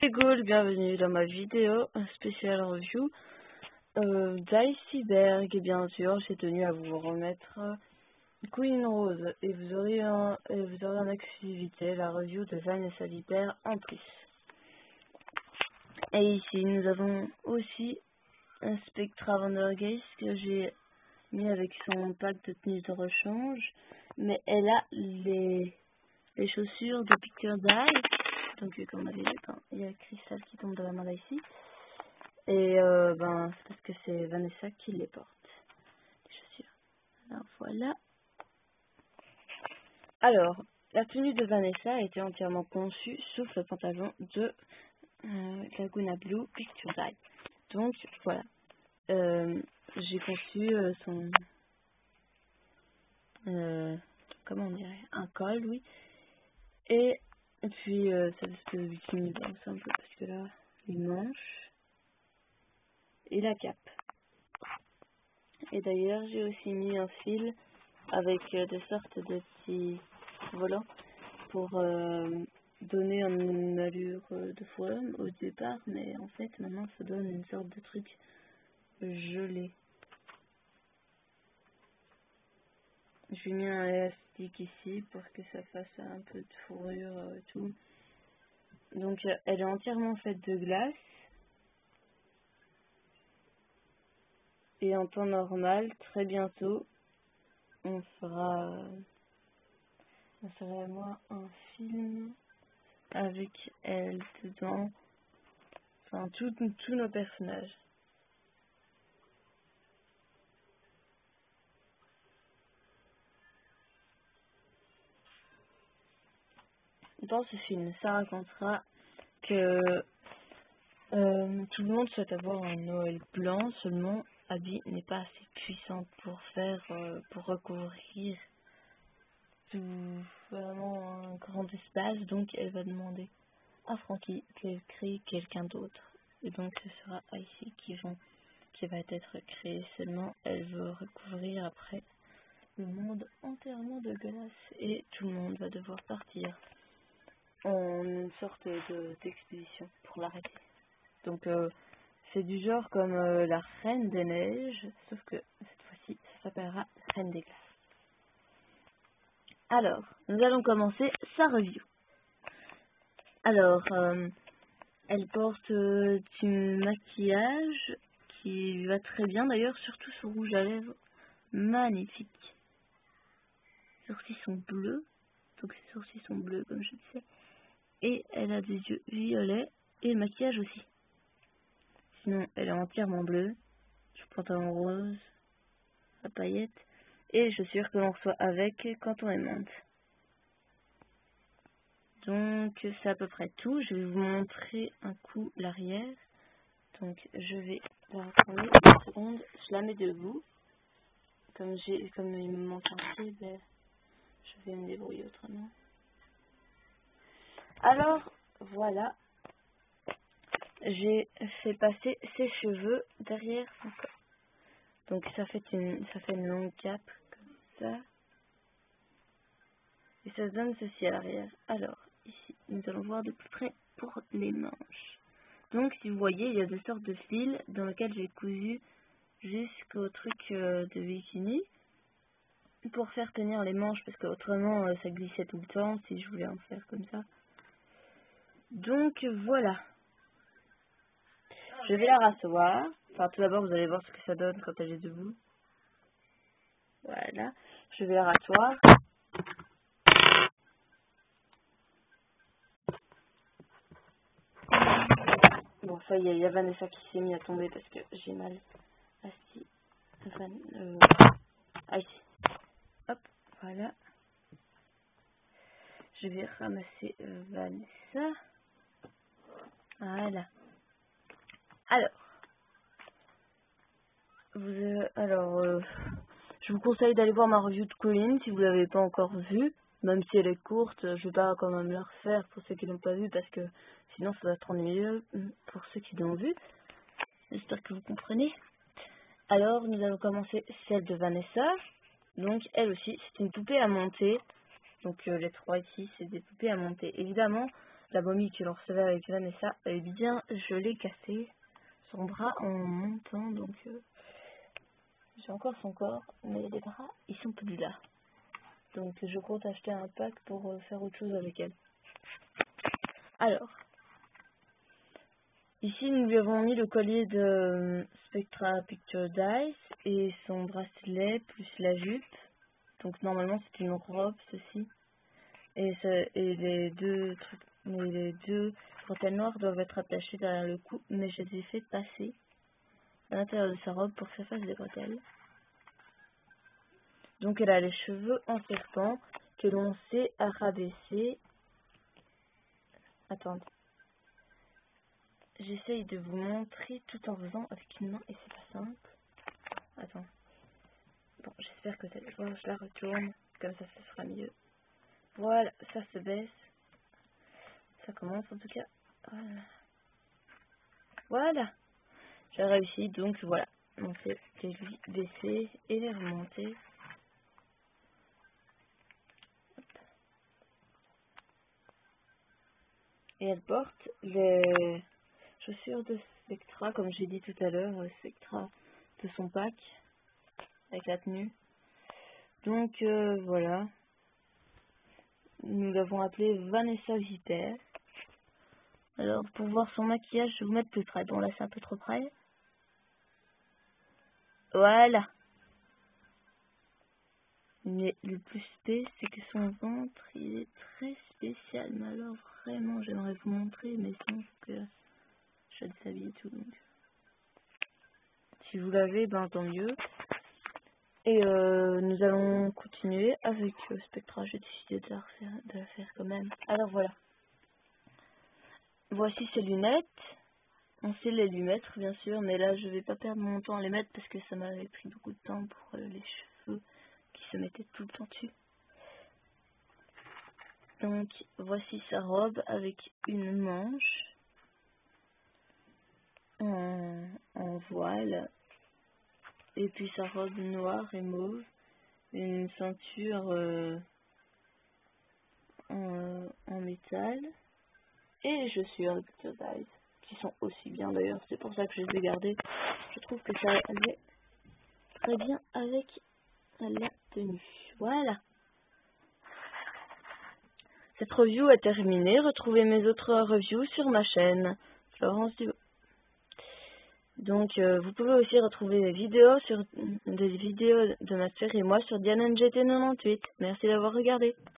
Hey Goul, bienvenue dans ma vidéo, un spécial review d'Iceberg. Et bien sûr, j'ai tenu à vous remettre Queen Rose et vous aurez en exclusivité la review de Vanessa Vipère en plus. Et ici, nous avons aussi un Spectra Vandergeist que j'ai mis avec son pack de tenue de rechange, mais elle a les chaussures de Picture d'Eye. Donc comme on avait dit, il y a Cristal qui tombe de la main là ici. Et c'est parce que c'est Vanessa qui les porte, les chaussures. Alors voilà. Alors, la tenue de Vanessa a été entièrement conçue sauf le pantalon de Laguna Blue Picture Eye. Donc voilà. J'ai conçu son... comment on dirait, un col, oui. Et puis ça veste de bikini, c'est un peu parce que là, les manches et la cape. Et d'ailleurs, j'ai aussi mis un fil avec des sortes de petits volants pour donner une allure de forum au départ, mais en fait, maintenant, ça donne une sorte de truc gelé. J'ai mis un élastique ici pour que ça fasse un peu de fourrure et tout. Donc, elle est entièrement faite de glace. Et en temps normal, très bientôt, on fera moi un film avec elle dedans. Enfin, tous nos personnages. Dans ce film, ça racontera que tout le monde souhaite avoir un Noël blanc, seulement Abby n'est pas assez puissante pour recouvrir tout vraiment un grand espace, donc elle va demander à Frankie qu'elle crée quelqu'un d'autre. Et donc ce sera Icy qui va être créé, seulement elle veut recouvrir après le monde entièrement de glace et tout le monde va devoir partir en une sorte d'expédition pour l'arrêter. Donc c'est du genre comme la Reine des Neiges, sauf que cette fois-ci ça s'appellera Reine des Glaces. Alors, nous allons commencer sa review. Alors, elle porte du maquillage qui lui va très bien, d'ailleurs, surtout son rouge à lèvres, magnifique. Les sourcils sont bleus, donc ses sourcils sont bleus comme je le sais. Et elle a des yeux violets et le maquillage aussi. Sinon, elle est entièrement bleue, du pantalon rose, à paillettes, et les chaussures que l'on reçoit avec quand on les monte. Donc, c'est à peu près tout. Je vais vous montrer un coup l'arrière. Donc, je vais la retourner une seconde. Je la mets debout. Comme il me manque un pied, je vais me débrouiller autrement. Alors, voilà. J'ai fait passer ses cheveux derrière son corps. Donc, ça fait une longue cape comme ça. Et ça donne ceci à l'arrière. Alors, ici, nous allons voir de plus près pour les manches. Donc, si vous voyez, il y a des sortes de fils dans lesquels j'ai cousu jusqu'au truc de bikini pour faire tenir les manches, parce qu'autrement, ça glissait tout le temps si je voulais en faire comme ça. Donc, voilà. Je vais la rasseoir. Enfin, tout d'abord, vous allez voir ce que ça donne quand elle est debout. Voilà. Je vais la rasseoir. Bon, ça y est, il y a Vanessa qui s'est mis à tomber parce que j'ai mal assis. Ici. Hop, voilà. Je vais ramasser Vanessa. Voilà. Alors, je vous conseille d'aller voir ma review de Colline si vous ne l'avez pas encore vue. Même si elle est courte, je vais pas quand même la refaire pour ceux qui l'ont pas vue parce que sinon ça va être ennuyeux pour ceux qui l'ont vue. J'espère que vous comprenez. Alors, nous allons commencer celle de Vanessa. Donc, elle aussi, c'est une poupée à monter. Donc, les trois ici, c'est des poupées à monter. Évidemment, la momie que l'on recevait avec Vanessa, eh bien, je l'ai cassé, son bras en montant, donc j'ai encore son corps, mais les bras, ils sont plus là. Donc je compte acheter un pack pour faire autre chose avec elle. Alors, ici nous lui avons mis le collier de Spectra Picture Dice et son bracelet plus la jupe. Donc normalement c'est une robe ceci. Et les deux trucs, les deux bretelles noires doivent être attachées derrière le cou, mais je les ai fait passer à l'intérieur de sa robe pour que ça fasse des bretelles. Donc elle a les cheveux en serpent que l'on sait rabaisser. Attendez. J'essaye de vous montrer tout en faisant avec une main et c'est pas simple. Attends. Bon, j'espère que vous allez voir, je la retourne. Comme ça sera mieux. Voilà, ça se baisse. Ça commence en tout cas. Voilà. Voilà. J'ai réussi, donc voilà. On fait les baisser et les remonter. Et elle porte les chaussures de Spectra, comme j'ai dit tout à l'heure, Spectra de son pack, avec la tenue. Donc voilà. Nous l'avons appelée Vanessa Vipère. Alors pour voir son maquillage, je vais vous mettre plus près. Bon là c'est un peu trop près. Voilà. Mais le plus spé, c'est que son ventre, il est très spécial. Mais alors vraiment, j'aimerais vous montrer, mais sans que je le savais et tout. Donc. Si vous l'avez, ben tant mieux. Et nous allons continuer avec Spectra. J'ai décidé de la faire quand même. Alors voilà. Voici ses lunettes. On sait les lui mettre bien sûr, mais là je vais pas perdre mon temps à les mettre parce que ça m'avait pris beaucoup de temps pour les cheveux qui se mettaient tout le temps dessus. Donc voici sa robe avec une manche en voile et puis sa robe noire et mauve, une ceinture en métal et les chaussures de Picture Dice qui sont aussi bien d'ailleurs, c'est pour ça que je les ai gardées. Je trouve que ça allait très bien avec la tenue. Voilà. Cette review est terminée. Retrouvez mes autres reviews sur ma chaîne, Florence Dubo. Donc, vous pouvez aussi retrouver des vidéos de ma sœur et moi sur DianeNGT98. Merci d'avoir regardé.